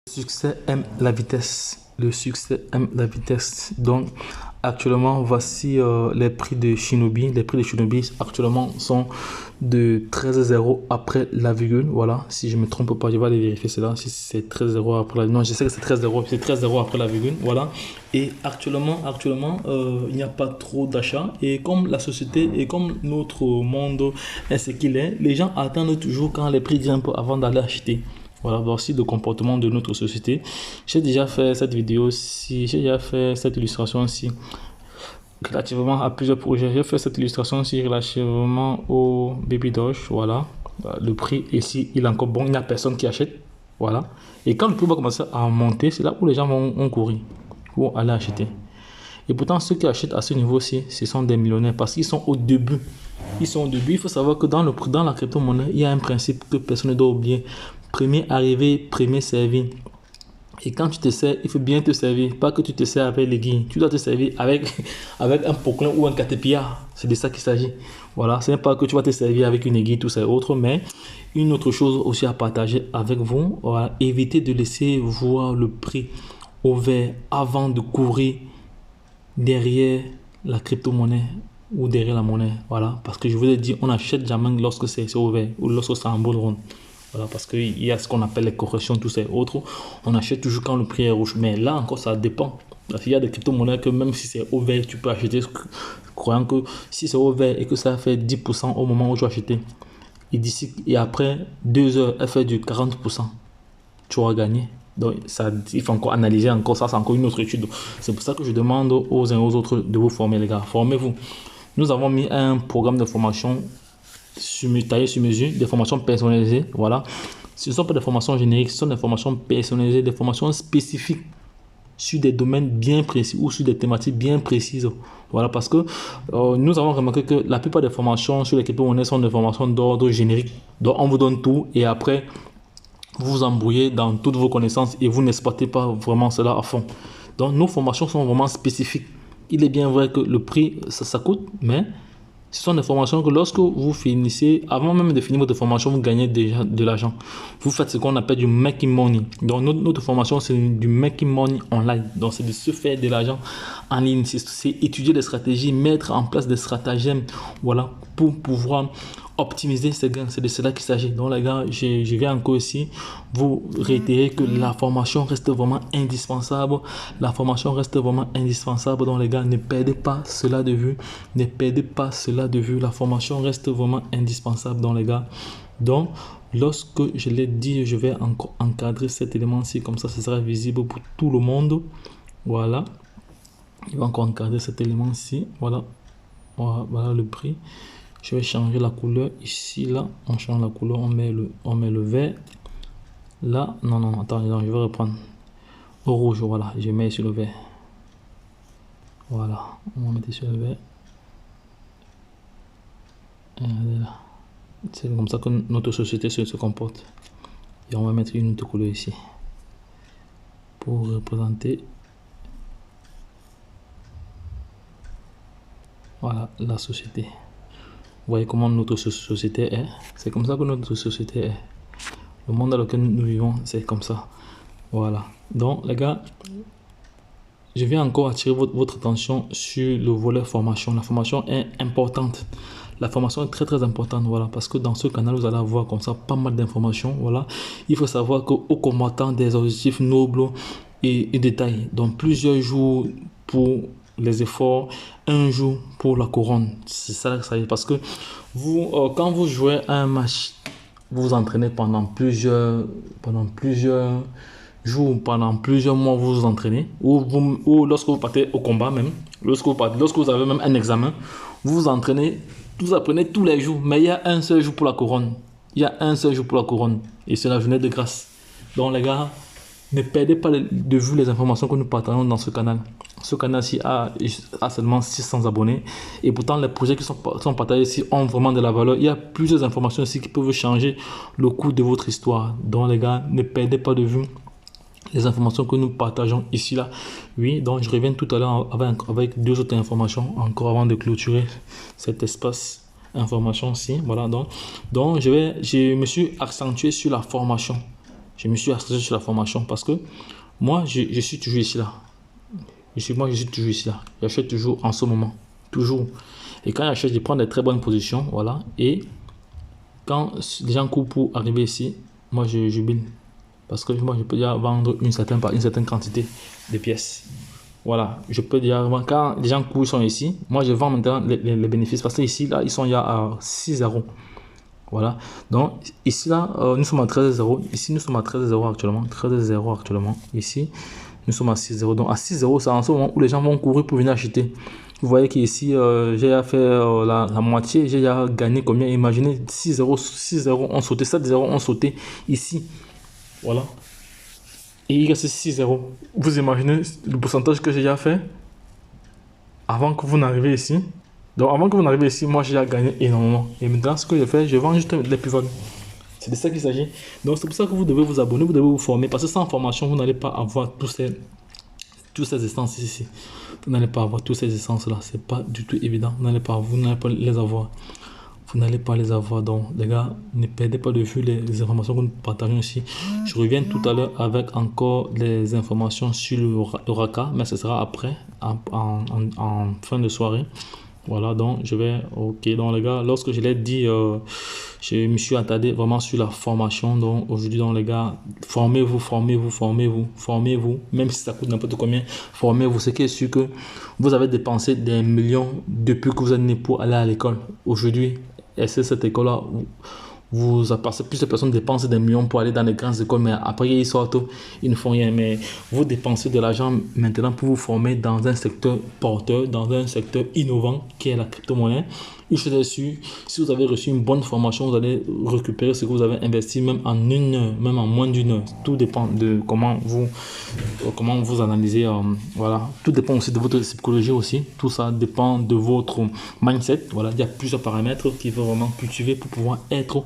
Succès aime la vitesse. Le succès aime la vitesse. Donc, actuellement, voici les prix de Shinobi. Les prix de Shinobi actuellement sont de 13,0 après la virgule. Voilà, si je ne me trompe pas, je vais aller vérifier cela. Si c'est 13,0 après la... Non, je sais que c'est 13,0. C'est 13,0 après la virgule. Voilà. Et actuellement, il n'y a pas trop d'achats. Et comme la société et comme notre monde est ce qu'il est, les gens attendent toujours quand les prix grimpent avant d'aller acheter. Voilà, voici le comportement de notre société. J'ai déjà fait cette vidéo-ci, j'ai déjà fait cette illustration-ci relativement à plusieurs projets. J'ai fait cette illustration-ci relativement au Baby Doge. Voilà, le prix ici, il est encore bon, il n'y a personne qui achète. Voilà, et quand le prix va commencer à monter, c'est là où les gens vont courir pour aller acheter. Et pourtant, ceux qui achètent à ce niveau-ci, ce sont des millionnaires parce qu'ils sont au début. Ils sont au début. Il faut savoir que dans la crypto-monnaie, il y a un principe que personne ne doit oublier. Premier arrivé, premier servi. Et quand tu te sers, il faut bien te servir. Pas que tu te sers avec les guillemets. Tu dois te servir avec un poquelin ou un caterpillar. C'est de ça qu'il s'agit. Voilà. Ce n'est pas que tu vas te servir avec une aiguille, tout ça et autre. Mais une autre chose aussi à partager avec vous. Voilà. Évitez de laisser voir le prix au vert avant de courir derrière la crypto-monnaie ou derrière la monnaie. Voilà. Parce que je vous ai dit, on n'achète jamais lorsque c'est au vert ou lorsque c'est en boule ronde. Voilà, parce qu'il y a ce qu'on appelle les corrections, tout ça et autres. On achète toujours quand le prix est rouge. Mais là encore, ça dépend. Parce qu'il y a des crypto-monnaies que même si c'est au vert, tu peux acheter, croyant que si c'est au vert et que ça fait 10% au moment où tu as acheté, et après 2 heures, elle fait du 40%, tu auras gagné. Donc, ça, il faut encore analyser encore ça, c'est encore une autre étude. C'est pour ça que je demande aux uns et aux autres de vous former, les gars. Formez-vous. Nous avons mis un programme de formation taillé sur mesure, des formations personnalisées. Voilà. Ce ne sont pas des formations génériques, ce sont des formations personnalisées, des formations spécifiques sur des domaines bien précis ou sur des thématiques bien précises. Voilà, parce que nous avons remarqué que la plupart des formations sur les crypto-monnaies sont des formations d'ordre générique. Donc, on vous donne tout et après, vous vous embrouillez dans toutes vos connaissances et vous n'exploitez pas vraiment cela à fond. Donc, nos formations sont vraiment spécifiques. Il est bien vrai que le prix, ça coûte, mais ce sont des formations que lorsque vous finissez, avant même de finir votre formation, vous gagnez déjà de l'argent. Vous faites ce qu'on appelle du making money. Donc notre formation, c'est du making money online. Donc c'est de se faire de l'argent en ligne. C'est étudier des stratégies, mettre en place des stratagèmes, voilà, pour pouvoir optimiser ses gains. C'est de cela qu'il s'agit. Donc les gars, je viens encore ici vous réitérer que la formation reste vraiment indispensable. La formation reste vraiment indispensable. Donc les gars, ne perdez pas cela de vue. Ne perdez pas cela de vue. La formation reste vraiment indispensable. Donc les gars, donc lorsque je l'ai dit, je vais encore encadrer cet élément-ci. Comme ça, ce sera visible pour tout le monde. Voilà. Je vais encore encadrer cet élément-ci. Voilà. Voilà le prix. Je vais changer la couleur ici, là, on change la couleur, on met le vert. Là, non, attends, je vais reprendre au rouge, voilà, je mets sur le vert. Voilà, on va mettre sur le vert. Et là. C'est comme ça que notre société se comporte. Et on va mettre une autre couleur ici pour représenter. Voilà, la société. Vous voyez comment notre société est. C'est comme ça que notre société est. Le monde dans lequel nous vivons, c'est comme ça. Voilà. Donc, les gars, je viens encore attirer votre attention sur le volet formation. La formation est importante. La formation est très très importante. Voilà. Parce que dans ce canal, vous allez avoir comme ça pas mal d'informations. Voilà. Il faut savoir qu'au combattant des objectifs nobles et détails. Donc, plusieurs jours pour les efforts, un jour pour la couronne. C'est ça que ça est. Parce que vous, quand vous jouez à un match, vous vous entraînez pendant plusieurs jours, pendant plusieurs mois, vous vous entraînez. Ou lorsque vous partez au combat même, lorsque vous avez même un examen, vous vous entraînez, vous apprenez tous les jours. Mais il y a un seul jour pour la couronne. Il y a un seul jour pour la couronne. Et c'est la journée de grâce. Donc les gars, ne perdez pas de vue les informations que nous partageons dans ce canal. Ce canal-ci a seulement 600 abonnés. Et pourtant, les projets qui sont partagés ici ont vraiment de la valeur. Il y a plusieurs informations ici qui peuvent changer le cours de votre histoire. Donc, les gars, ne perdez pas de vue les informations que nous partageons ici, là. Oui, donc je reviens tout à l'heure avec deux autres informations encore avant de clôturer cet espace information-ci. Voilà, donc je me suis accentué sur la formation. Je me suis associé sur la formation parce que moi, je suis toujours ici là. Je suis toujours ici là. J'achète toujours en ce moment. Toujours. Et quand j'achète, je prends des très bonnes positions. Voilà. Et quand les gens courent pour arriver ici, moi, je jubile. Parce que moi, je peux déjà vendre une certaine quantité de pièces. Voilà. Je peux dire, quand les gens courent sont ici, moi, je vends maintenant les bénéfices. Parce que ici, là, ils sont déjà à 6 euros. Voilà. Donc, ici, là, nous sommes à 13,0. Ici, nous sommes à 13,0 actuellement. 13,0 actuellement. Ici, nous sommes à 6,0. Donc, à 6,0, c'est en ce moment où les gens vont courir pour venir acheter. Vous voyez qu'ici, j'ai déjà fait la moitié. J'ai déjà gagné combien? Imaginez 6,0. 6,0 ont sauté. 7,0 ont sauté ici. Voilà. Et il reste 6,0. Vous imaginez le pourcentage que j'ai déjà fait avant que vous n'arriviez ici? Donc, avant que vous n'arriviez ici, moi, j'ai déjà gagné énormément. Et maintenant, ce que je fais, je vends juste les plus-values. C'est de ça qu'il s'agit. Donc, c'est pour ça que vous devez vous abonner, vous devez vous former. Parce que sans formation, vous n'allez pas avoir tous ces essences ici. Vous n'allez pas avoir tous ces essences-là. C'est pas du tout évident. Vous n'allez pas les avoir. Vous n'allez pas les avoir. Donc, les gars, ne perdez pas de vue les informations que nous partageons ici. Je reviens tout à l'heure avec encore les informations sur le Raka, mais ce sera après, en fin de soirée. Voilà, donc je vais, ok, donc les gars, lorsque je l'ai dit, je me suis attardé vraiment sur la formation. Donc aujourd'hui, donc les gars, formez-vous, même si ça coûte n'importe combien, formez-vous. Ce qui est sûr que vous avez dépensé des millions depuis que vous êtes né pour aller à l'école. Aujourd'hui, et c'est cette école-là où vous passez plus de personnes dépensent des millions pour aller dans les grandes écoles, mais après ils sortent, ils ne font rien. Mais vous dépensez de l'argent maintenant pour vous former dans un secteur porteur, dans un secteur innovant qui est la crypto-monnaie. Une chose est sûre, si vous avez reçu une bonne formation, vous allez récupérer ce que vous avez investi même en une heure, même en moins d'une heure. Tout dépend de comment vous analysez. Voilà. Tout dépend aussi de votre psychologie aussi. Tout ça dépend de votre mindset. Voilà. Il y a plusieurs paramètres qu'il faut vraiment cultiver pour pouvoir être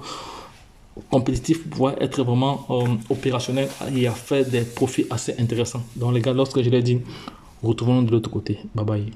compétitif, pour pouvoir être vraiment opérationnel et à faire des profits assez intéressants. Donc les gars, lorsque je l'ai dit, retrouvons-nous de l'autre côté. Bye bye.